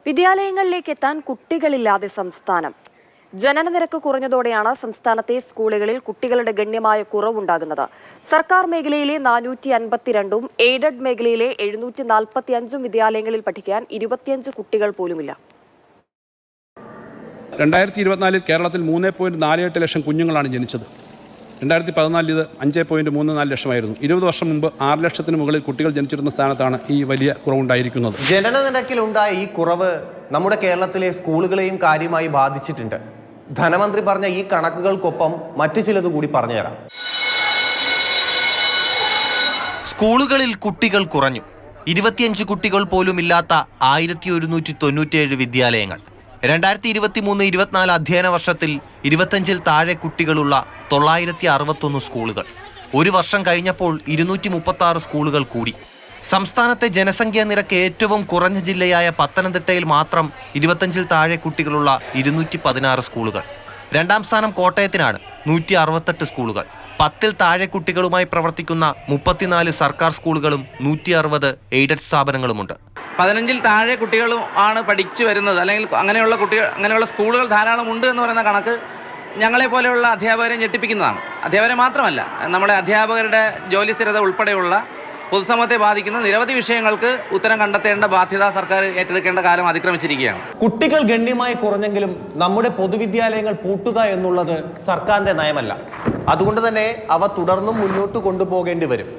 വിദ്യാലയങ്ങളിലേക്ക് എത്താൻ കുട്ടികളില്ലാതെ സംസ്ഥാനം. ജനനനിരക്ക് കുറഞ്ഞതോടെയാണ് സംസ്ഥാനത്തെ സ്കൂളുകളിൽ കുട്ടികളുടെ ഗണ്യമായ കുറവുണ്ടാകുന്നത്. സർക്കാർ മേഖലയിലെ 452ഉം എയ്ഡഡ് മേഖലയിലെ 745 വിദ്യാലയങ്ങളിൽ പഠിക്കാൻ 25 കുട്ടികൾ പോലുമില്ല. 2024 കേരളത്തിൽ 3.48 ലക്ഷം കുഞ്ഞുങ്ങളാണ് ജനിച്ചത്. 2014 ഇത് 5.34 ലക്ഷമായിരുന്നു. 20 വർഷം മുമ്പ് 6 ലക്ഷത്തിന് മുകളിൽ കുട്ടികൾ ജനിച്ചിരുന്ന സ്ഥാനത്താണ് ഈ വലിയ കുറവുണ്ടായിരിക്കുന്നത്. ജനനനിരക്കിലുണ്ടായ ഈ കുറവ് നമ്മുടെ കേരളത്തിലെ സ്കൂളുകളെയും കാര്യമായി ബാധിച്ചിട്ടുണ്ട്. ധനമന്ത്രി പറഞ്ഞ ഈ കണക്കുകൾക്കൊപ്പം മറ്റു ചിലത് കൂടി പറഞ്ഞുതരാം. സ്കൂളുകളിൽ കുട്ടികൾ കുറഞ്ഞു. 25 കുട്ടികൾ പോലും ഇല്ലാത്ത 1197 വിദ്യാലയങ്ങൾ. 2023-24 അധ്യയന വർഷത്തിൽ 25-ൽ താഴെ കുട്ടികളുള്ള 961 സ്കൂളുകൾ. ഒരു വർഷം കഴിഞ്ഞപ്പോൾ 236 സ്കൂളുകൾ കൂടി. സംസ്ഥാനത്തെ ജനസംഖ്യാ നിരക്ക് ഏറ്റവും കുറഞ്ഞ ജില്ലയായ പത്തനംതിട്ടയിൽ മാത്രം 25-ൽ താഴെ കുട്ടികളുള്ള 216 സ്കൂളുകൾ. രണ്ടാം സ്ഥാനം കോട്ടയത്തിനാണ്, 168 സ്കൂളുകൾ. 10-ൽ താഴെ കുട്ടികളുമായി പ്രവർത്തിക്കുന്ന 34 സർക്കാർ സ്കൂളുകളും 160 എയ്ഡഡ് സ്ഥാപനങ്ങളുമുണ്ട്. 15-ൽ താഴെ കുട്ടികളും ആണ് പഠിച്ചു വരുന്നത്, അല്ലെങ്കിൽ അങ്ങനെയുള്ള സ്കൂളുകൾ ധാരാളം ഉണ്ട് എന്ന് പറയുന്ന കണക്ക് ഞങ്ങളെ പോലെയുള്ള അധ്യാപകരെ ഞെട്ടിപ്പിക്കുന്നതാണ്. അധ്യാപകരെ മാത്രമല്ല, നമ്മുടെ അധ്യാപകരുടെ ജോലി സ്ഥിരത ഉൾപ്പെടെയുള്ള പൊതുസമൂഹത്തെ ബാധിക്കുന്ന നിരവധി വിഷയങ്ങൾക്ക് ഉത്തരം കണ്ടെത്തേണ്ട ബാധ്യത സർക്കാർ ഏറ്റെടുക്കേണ്ട കാലം അതിക്രമിച്ചിരിക്കുകയാണ്. കുട്ടികൾ ഗണ്യമായി കുറഞ്ഞെങ്കിലും നമ്മുടെ പൊതുവിദ്യാലയങ്ങൾ പൂട്ടുക എന്നുള്ളത് സർക്കാരിന്റെ നയമല്ല. അതുകൊണ്ട് തന്നെ അവ തുടർന്നും മുന്നോട്ട് കൊണ്ടുപോകേണ്ടി വരും.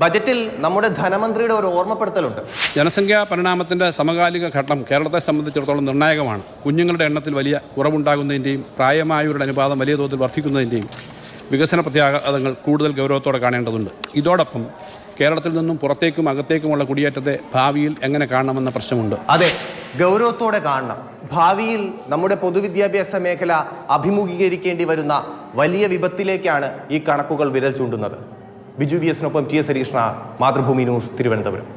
ബജറ്റിൽ നമ്മുടെ ധനമന്ത്രിയുടെ ഒരു ഓർമ്മപ്പെടുത്തലുണ്ട്. ജനസംഖ്യാ പരിണാമത്തിൻ്റെ സമകാലിക ഘട്ടം കേരളത്തെ സംബന്ധിച്ചിടത്തോളം നിർണായകമാണ്. കുഞ്ഞുങ്ങളുടെ എണ്ണത്തിൽ വലിയ കുറവുണ്ടാകുന്നതിൻ്റെയും പ്രായമായവരുടെ അനുപാതം വലിയ തോതിൽ വർദ്ധിക്കുന്നതിൻ്റെയും വികസന പ്രത്യാഘാതങ്ങൾ കൂടുതൽ ഗൗരവത്തോടെ കാണേണ്ടതുണ്ട്. ഇതോടൊപ്പം കേരളത്തിൽ നിന്നും പുറത്തേക്കും അകത്തേക്കുമുള്ള കുടിയേറ്റത്തെ ഭാവിയിൽ എങ്ങനെ കാണണമെന്ന പ്രശ്നമുണ്ട്. അതെ, ഗൗരവത്തോടെ കാണണം. ഭാവിയിൽ നമ്മുടെ പൊതുവിദ്യാഭ്യാസ മേഖല അഭിമുഖീകരിക്കേണ്ടി വരുന്ന വലിയ വിപത്തിലേക്കാണ് ഈ കണക്കുകൾ വിരൽ ചൂണ്ടുന്നത്. ബിജു VS-നൊപ്പം TS ഹരീഷ്ണ, മാതൃഭൂമി ന്യൂസ്, തിരുവനന്തപുരം.